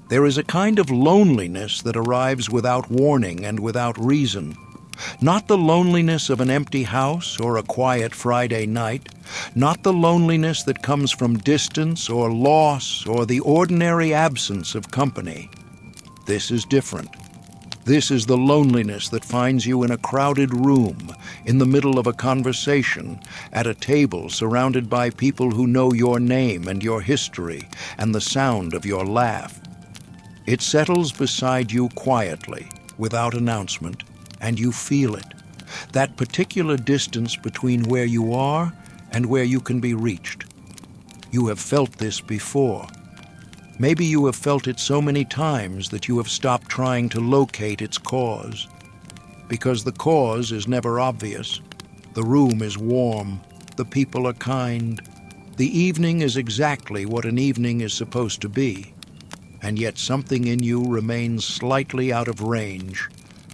There is a kind of loneliness that arrives without warning and without reason. Not the loneliness of an empty house or a quiet Friday night, not the loneliness that comes from distance or loss or the ordinary absence of company. This is different. This is the loneliness that finds you in a crowded room, in the middle of a conversation, at a table surrounded by people who know your name and your history and the sound of your laugh. It settles beside you quietly, without announcement, and you feel it. That particular distance between where you are and where you can be reached. You have felt this before. Maybe you have felt it so many times that you have stopped trying to locate its cause. Because the cause is never obvious. The room is warm. The people are kind. The evening is exactly what an evening is supposed to be. And yet something in you remains slightly out of range,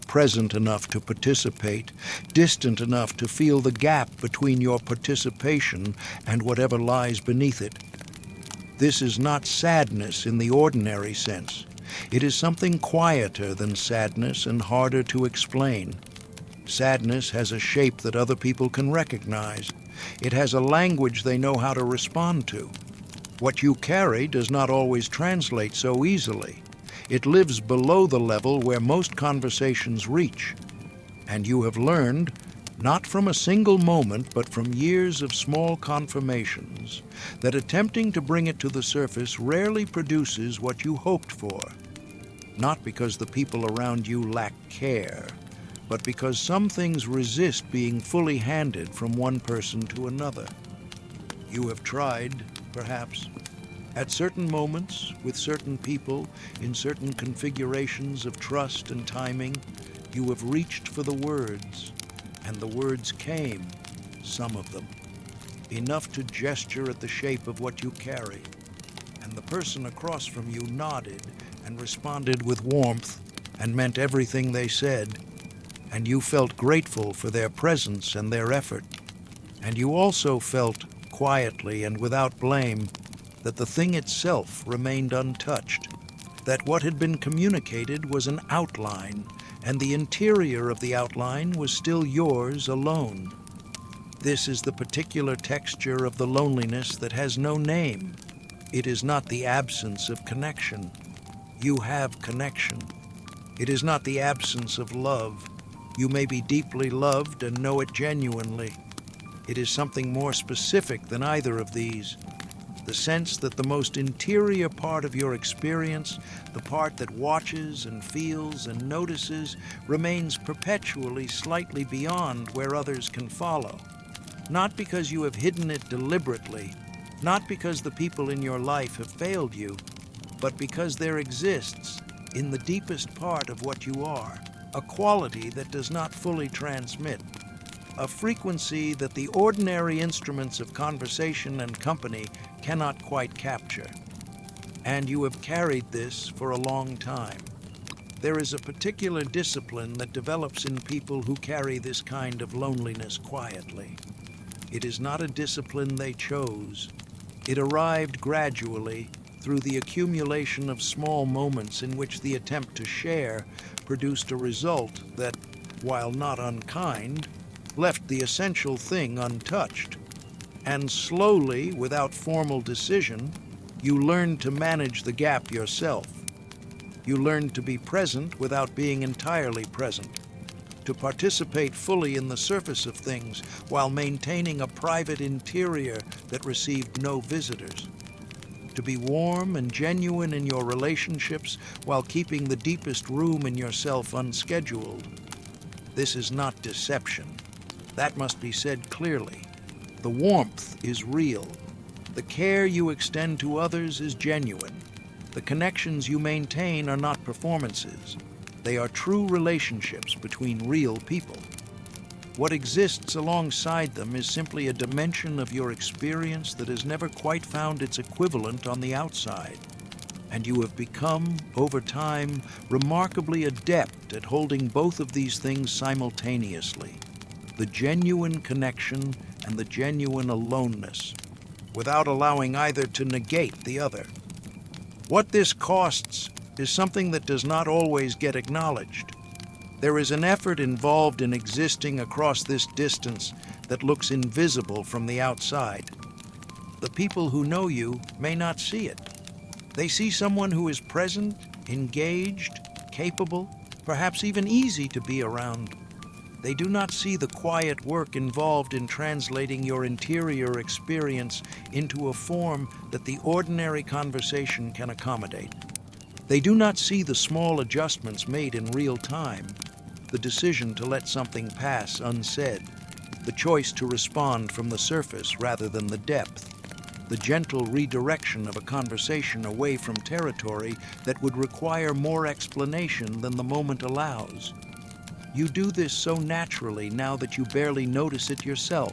present enough to participate, distant enough to feel the gap between your participation and whatever lies beneath it. This is not sadness in the ordinary sense. It is something quieter than sadness and harder to explain. Sadness has a shape that other people can recognize. It has a language they know how to respond to. What you carry does not always translate so easily. It lives below the level where most conversations reach. And you have learned, not from a single moment, but from years of small confirmations, that attempting to bring it to the surface rarely produces what you hoped for. Not because the people around you lack care, but because some things resist being fully handed from one person to another. You have tried, perhaps, at certain moments, with certain people, in certain configurations of trust and timing, you have reached for the words. And the words came, some of them, enough to gesture at the shape of what you carry. And the person across from you nodded and responded with warmth and meant everything they said. And you felt grateful for their presence and their effort. And you also felt, quietly and without blame, that the thing itself remained untouched, that what had been communicated was an outline, and the interior of the outline was still yours alone. This is the particular texture of the loneliness that has no name. It is not the absence of connection. You have connection. It is not the absence of love. You may be deeply loved and know it genuinely. It is something more specific than either of these. The sense that the most interior part of your experience, the part that watches and feels and notices, remains perpetually slightly beyond where others can follow. Not because you have hidden it deliberately, not because the people in your life have failed you, but because there exists, in the deepest part of what you are, a quality that does not fully transmit, a frequency that the ordinary instruments of conversation and company cannot quite capture. And you have carried this for a long time. There is a particular discipline that develops in people who carry this kind of loneliness quietly. It is not a discipline they chose. It arrived gradually through the accumulation of small moments in which the attempt to share produced a result that, while not unkind, left the essential thing untouched. And slowly, without formal decision, you learned to manage the gap yourself. You learned to be present without being entirely present, to participate fully in the surface of things while maintaining a private interior that received no visitors, to be warm and genuine in your relationships while keeping the deepest room in yourself unscheduled. This is not deception. That must be said clearly. The warmth is real. The care you extend to others is genuine. The connections you maintain are not performances. They are true relationships between real people. What exists alongside them is simply a dimension of your experience that has never quite found its equivalent on the outside. And you have become, over time, remarkably adept at holding both of these things simultaneously. The genuine connection and the genuine aloneness, without allowing either to negate the other. What this costs is something that does not always get acknowledged. There is an effort involved in existing across this distance that looks invisible from the outside. The people who know you may not see it. They see someone who is present, engaged, capable, perhaps even easy to be around. They do not see the quiet work involved in translating your interior experience into a form that the ordinary conversation can accommodate. They do not see the small adjustments made in real time, the decision to let something pass unsaid, the choice to respond from the surface rather than the depth, the gentle redirection of a conversation away from territory that would require more explanation than the moment allows. You do this so naturally now that you barely notice it yourself.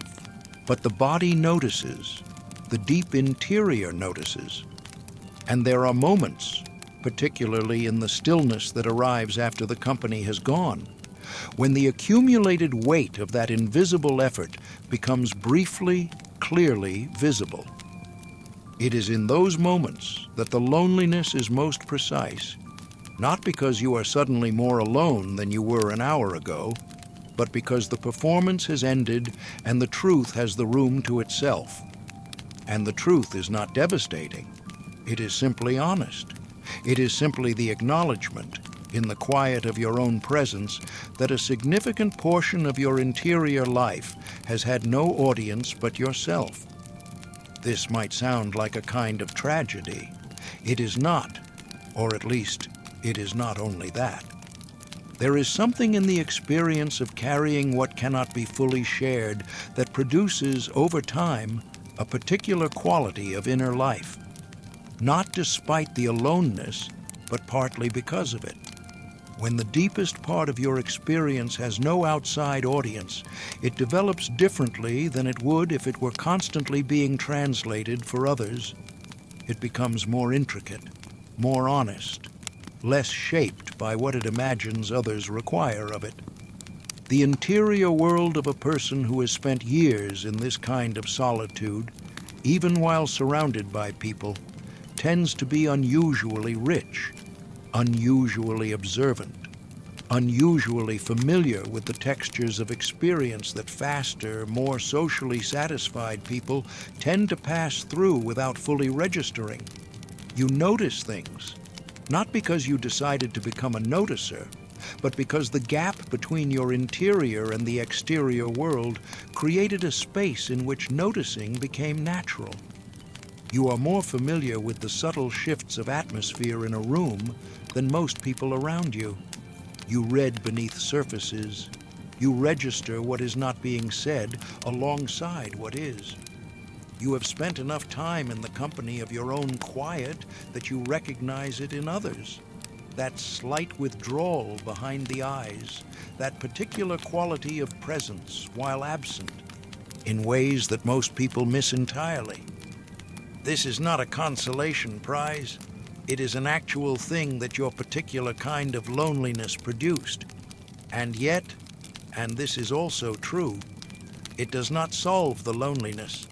But the body notices, the deep interior notices. And there are moments, particularly in the stillness that arrives after the company has gone, when the accumulated weight of that invisible effort becomes briefly, clearly visible. It is in those moments that the loneliness is most precise, not because you are suddenly more alone than you were an hour ago, but because the performance has ended and the truth has the room to itself. And the truth is not devastating. It is simply honest. It is simply the acknowledgement, in the quiet of your own presence, that a significant portion of your interior life has had no audience but yourself. This might sound like a kind of tragedy. It is not, or at least, it is not only that. There is something in the experience of carrying what cannot be fully shared that produces, over time, a particular quality of inner life. Not despite the aloneness, but partly because of it. When the deepest part of your experience has no outside audience, it develops differently than it would if it were constantly being translated for others. It becomes more intricate, more honest, less shaped by what it imagines others require of it. The interior world of a person who has spent years in this kind of solitude, even while surrounded by people, tends to be unusually rich, unusually observant, unusually familiar with the textures of experience that faster, more socially satisfied people tend to pass through without fully registering. You notice things, not because you decided to become a noticer, but because the gap between your interior and the exterior world created a space in which noticing became natural. You are more familiar with the subtle shifts of atmosphere in a room than most people around you. You read beneath surfaces. You register what is not being said alongside what is. You have spent enough time in the company of your own quiet that you recognize it in others. That slight withdrawal behind the eyes, that particular quality of presence while absent, in ways that most people miss entirely. This is not a consolation prize. It is an actual thing that your particular kind of loneliness produced. And yet, and this is also true, it does not solve the loneliness.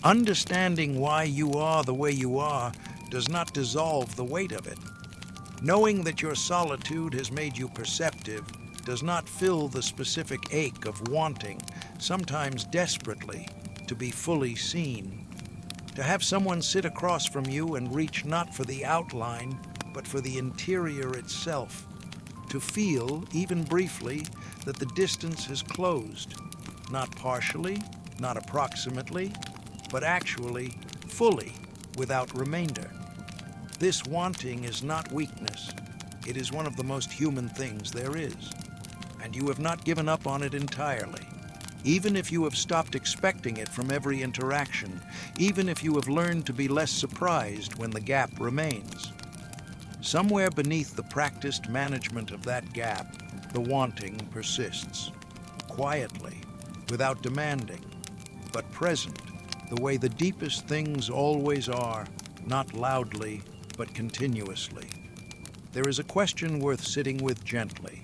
Understanding why you are the way you are does not dissolve the weight of it. Knowing that your solitude has made you perceptive does not fill the specific ache of wanting, sometimes desperately, to be fully seen. To have someone sit across from you and reach not for the outline, but for the interior itself. To feel, even briefly, that the distance has closed, not partially, not approximately, but actually, fully, without remainder. This wanting is not weakness. It is one of the most human things there is. And you have not given up on it entirely. Even if you have stopped expecting it from every interaction, even if you have learned to be less surprised when the gap remains. Somewhere beneath the practiced management of that gap, the wanting persists. Quietly, without demanding, but present, the way the deepest things always are, not loudly, but continuously. There is a question worth sitting with gently.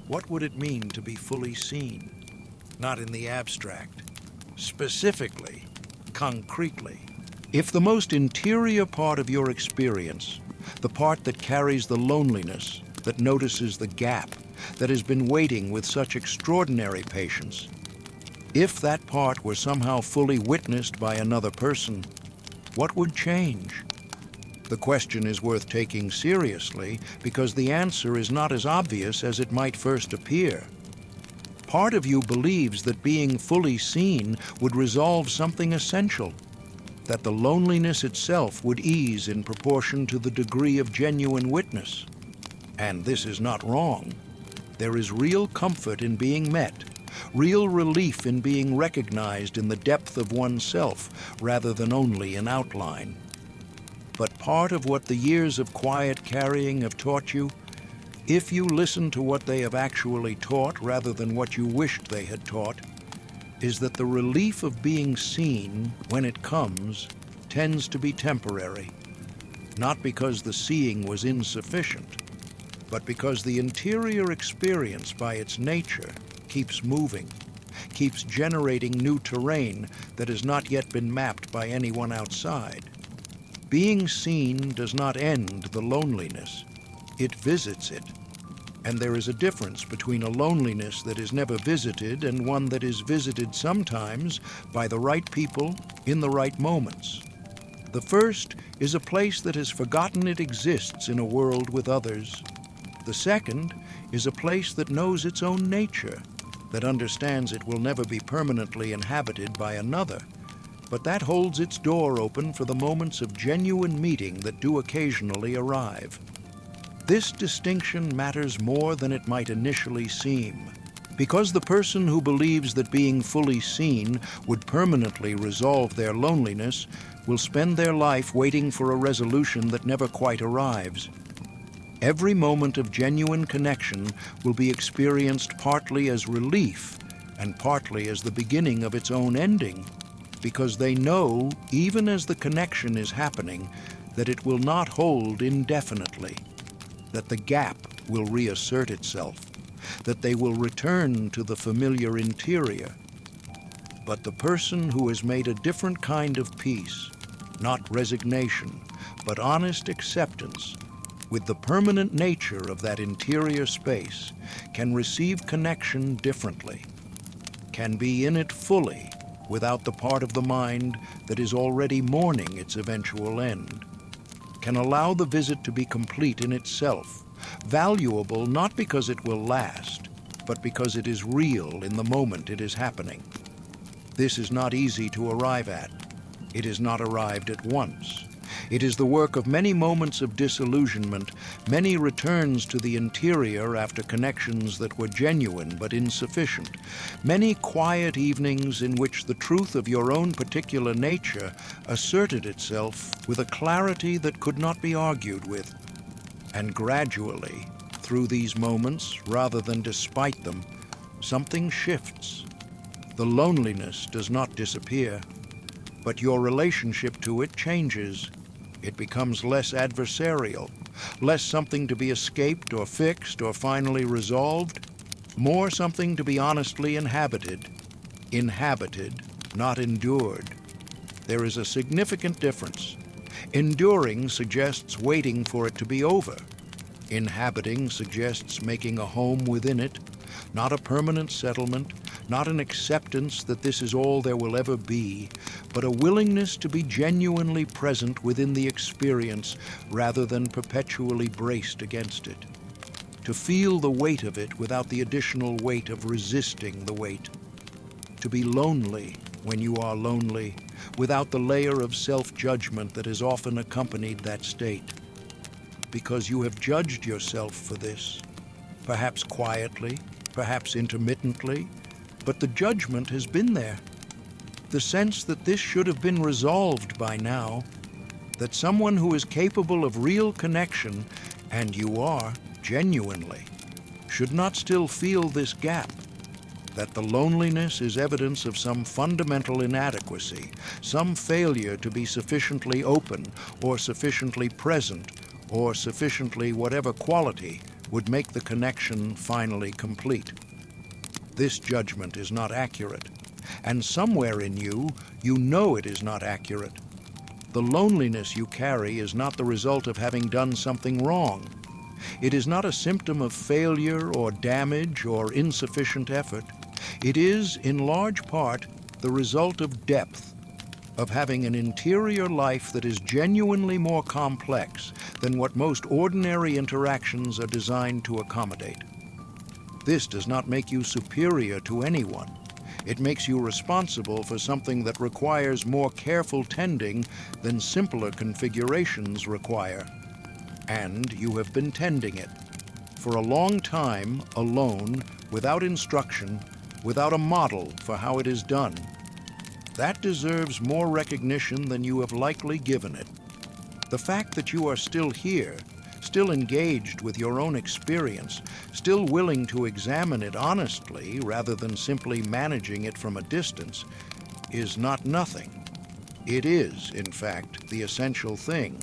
What would it mean to be fully seen? Not in the abstract. Specifically, concretely. If the most interior part of your experience, the part that carries the loneliness, that notices the gap, that has been waiting with such extraordinary patience. If that part were somehow fully witnessed by another person, what would change? The question is worth taking seriously because the answer is not as obvious as it might first appear. Part of you believes that being fully seen would resolve something essential, that the loneliness itself would ease in proportion to the degree of genuine witness. And this is not wrong. There is real comfort in being met, real relief in being recognized in the depth of oneself rather than only in outline. But part of what the years of quiet carrying have taught you, if you listen to what they have actually taught rather than what you wished they had taught, is that the relief of being seen, when it comes, tends to be temporary. Not because the seeing was insufficient, but because the interior experience by its nature keeps moving, keeps generating new terrain that has not yet been mapped by anyone outside. Being seen does not end the loneliness, it visits it. And there is a difference between a loneliness that is never visited and one that is visited sometimes by the right people in the right moments. The first is a place that has forgotten it exists in a world with others. The second is a place that knows its own nature, that understands it will never be permanently inhabited by another, but that holds its door open for the moments of genuine meeting that do occasionally arrive. This distinction matters more than it might initially seem, because the person who believes that being fully seen would permanently resolve their loneliness will spend their life waiting for a resolution that never quite arrives. Every moment of genuine connection will be experienced partly as relief and partly as the beginning of its own ending, because they know, even as the connection is happening, that it will not hold indefinitely, that the gap will reassert itself, that they will return to the familiar interior. But the person who has made a different kind of peace, not resignation, but honest acceptance, with the permanent nature of that interior space, can receive connection differently, can be in it fully without the part of the mind that is already mourning its eventual end, can allow the visit to be complete in itself, valuable not because it will last, but because it is real in the moment it is happening. This is not easy to arrive at. It is not arrived at once. It is the work of many moments of disillusionment, many returns to the interior after connections that were genuine but insufficient, many quiet evenings in which the truth of your own particular nature asserted itself with a clarity that could not be argued with. And gradually, through these moments, rather than despite them, something shifts. The loneliness does not disappear, but your relationship to it changes. It becomes less adversarial, less something to be escaped or fixed or finally resolved, more something to be honestly inhabited. Inhabited, not endured. There is a significant difference. Enduring suggests waiting for it to be over. Inhabiting suggests making a home within it, not a permanent settlement, not an acceptance that this is all there will ever be, but a willingness to be genuinely present within the experience rather than perpetually braced against it. To feel the weight of it without the additional weight of resisting the weight. To be lonely when you are lonely, without the layer of self-judgment that has often accompanied that state. Because you have judged yourself for this, perhaps quietly, perhaps intermittently, but the judgment has been there. The sense that this should have been resolved by now, that someone who is capable of real connection, and you are, genuinely, should not still feel this gap, that the loneliness is evidence of some fundamental inadequacy, some failure to be sufficiently open, or sufficiently present, or sufficiently whatever quality would make the connection finally complete. This judgment is not accurate, and somewhere in you, you know it is not accurate. The loneliness you carry is not the result of having done something wrong. It is not a symptom of failure or damage or insufficient effort. It is, in large part, the result of depth, of having an interior life that is genuinely more complex than what most ordinary interactions are designed to accommodate. This does not make you superior to anyone. It makes you responsible for something that requires more careful tending than simpler configurations require. And you have been tending it for a long time, alone, without instruction, without a model for how it is done. That deserves more recognition than you have likely given it. The fact that you are still here, still engaged with your own experience, still willing to examine it honestly rather than simply managing it from a distance, is not nothing. It is, in fact, the essential thing.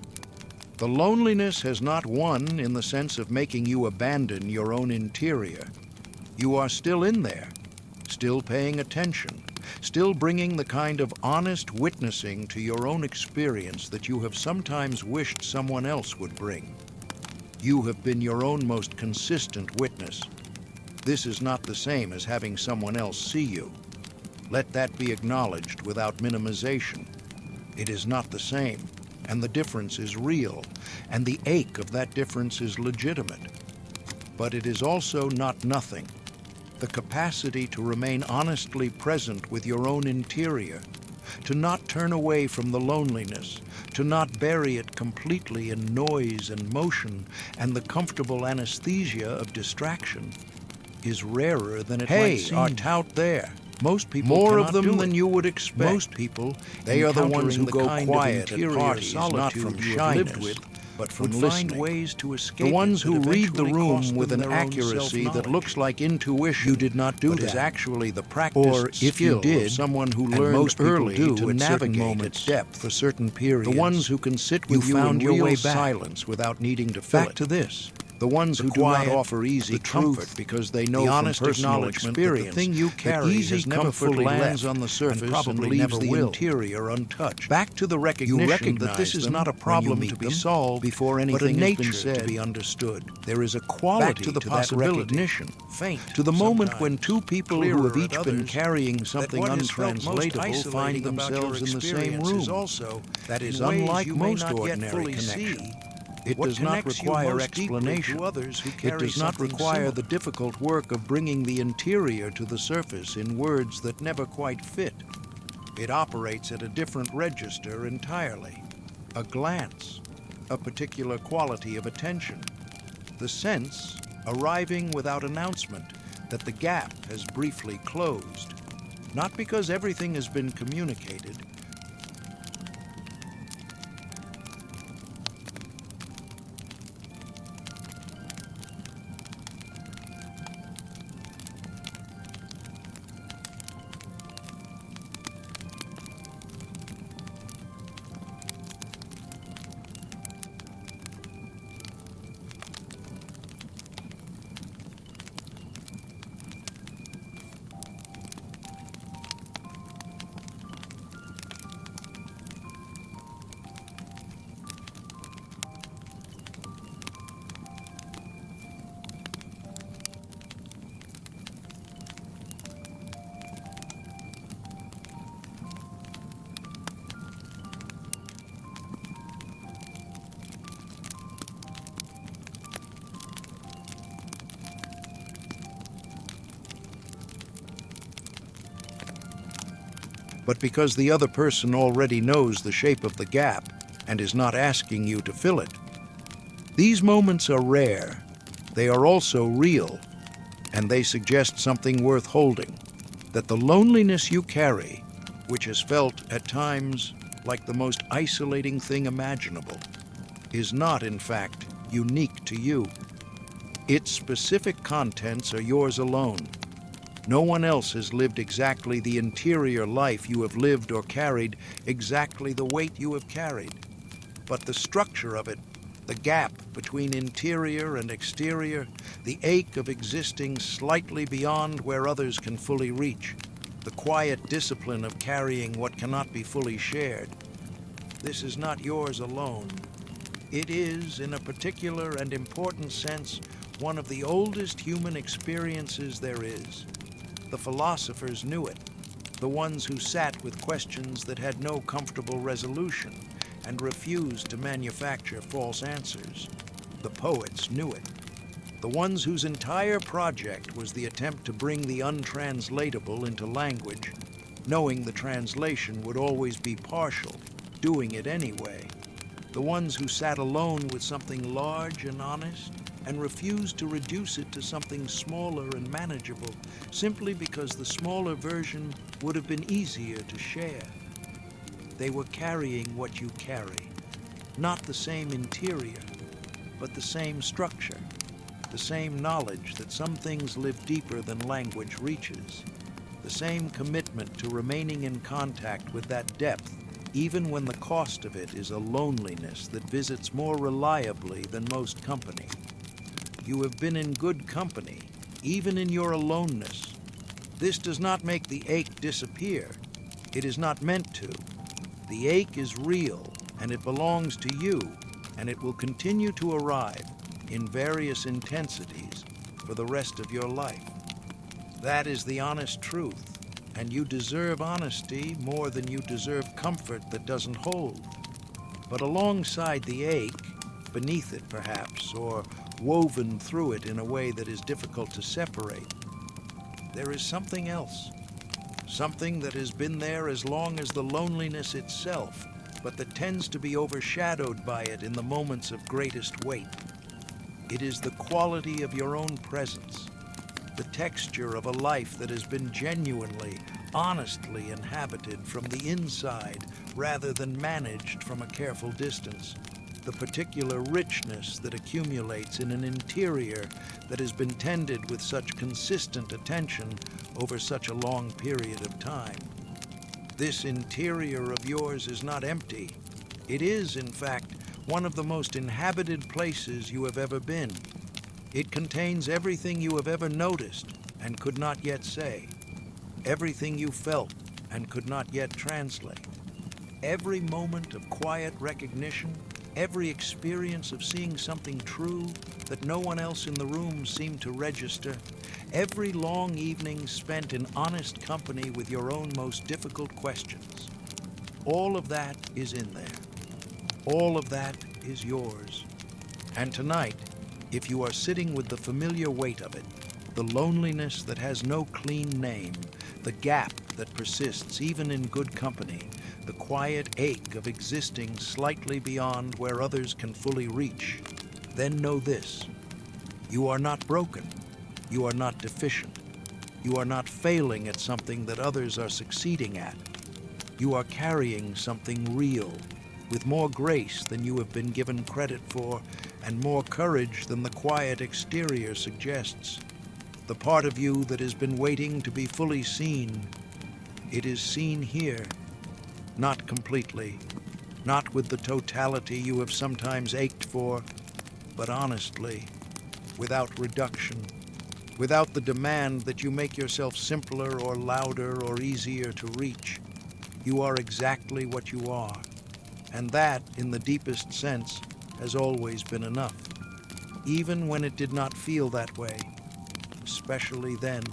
The loneliness has not won in the sense of making you abandon your own interior. You are still in there, still paying attention, still bringing the kind of honest witnessing to your own experience that you have sometimes wished someone else would bring. You have been your own most consistent witness. This is not the same as having someone else see you. Let that be acknowledged without minimization. It is not the same, and the difference is real, and the ache of that difference is legitimate. But it is also not nothing. The capacity to remain honestly present with your own interior, to not turn away from the loneliness, to not bury it completely in noise and motion and the comfortable anesthesia of distraction, is rarer than it might seem. Hey, art out there. Most people more of them than you would expect. Most people, they are the ones who go quiet at parties, not from shyness, but from listening. Ways to escape the ones who read the room with an accuracy that looks like intuition. You did not do that. Is actually the practice, or if you did, someone who learned most early to navigate its depth for certain periods. The ones who can sit with you in real silence without needing to fill it. Back to this. The ones who do not offer easy comfort because they know from personal experience that the thing you carry easy comfort lands on the surface and probably leaves the interior untouched. Back to the recognition that this is not a problem to be solved before anything has been said to be understood. There is a quality to that recognition, faint to the moment when two people who have each been carrying something untranslatable find themselves in the same room. That is unlike most ordinary connections. It does not require explanation. It does not require the difficult work of bringing the interior to the surface in words that never quite fit. It operates at a different register entirely. A glance, a particular quality of attention. The sense, arriving without announcement, that the gap has briefly closed. Not because everything has been communicated, but because the other person already knows the shape of the gap and is not asking you to fill it. These moments are rare. They are also real, and they suggest something worth holding, that the loneliness you carry, which is felt at times like the most isolating thing imaginable, is not, in fact, unique to you. Its specific contents are yours alone. No one else has lived exactly the interior life you have lived or carried exactly the weight you have carried. But the structure of it, the gap between interior and exterior, the ache of existing slightly beyond where others can fully reach, the quiet discipline of carrying what cannot be fully shared, This is not yours alone. It is, in a particular and important sense, one of the oldest human experiences there is. The philosophers knew it, the ones who sat with questions that had no comfortable resolution and refused to manufacture false answers. The poets knew it, the ones whose entire project was the attempt to bring the untranslatable into language, knowing the translation would always be partial, doing it anyway. The ones who sat alone with something large and honest and refused to reduce it to something smaller and manageable simply because the smaller version would have been easier to share. They were carrying what you carry, not the same interior, but the same structure, the same knowledge that some things live deeper than language reaches, the same commitment to remaining in contact with that depth, even when the cost of it is a loneliness that visits more reliably than most company. You have been in good company, even in your aloneness. This does not make the ache disappear. It is not meant to. The ache is real, and it belongs to you, and it will continue to arrive in various intensities for the rest of your life. That is the honest truth. And you deserve honesty more than you deserve comfort that doesn't hold. But alongside the ache, beneath it perhaps, or woven through it in a way that is difficult to separate, there is something else. Something that has been there as long as the loneliness itself, but that tends to be overshadowed by it in the moments of greatest weight. It is the quality of your own presence, the texture of a life that has been genuinely, honestly inhabited from the inside rather than managed from a careful distance, the particular richness that accumulates in an interior that has been tended with such consistent attention over such a long period of time. This interior of yours is not empty. It is, in fact, one of the most inhabited places you have ever been. It contains everything you have ever noticed and could not yet say, everything you felt and could not yet translate, every moment of quiet recognition, every experience of seeing something true that no one else in the room seemed to register, every long evening spent in honest company with your own most difficult questions. All of that is in there. All of that is yours. And tonight, if you are sitting with the familiar weight of it, the loneliness that has no clean name, the gap that persists even in good company, the quiet ache of existing slightly beyond where others can fully reach, then know this: you are not broken, you are not deficient, you are not failing at something that others are succeeding at. You are carrying something real, with more grace than you have been given credit for, and more courage than the quiet exterior suggests. The part of you that has been waiting to be fully seen, it is seen here, not completely, not with the totality you have sometimes ached for, but honestly, without reduction, without the demand that you make yourself simpler or louder or easier to reach. You are exactly what you are, and that, in the deepest sense, has always been enough, even when it did not feel that way, especially then.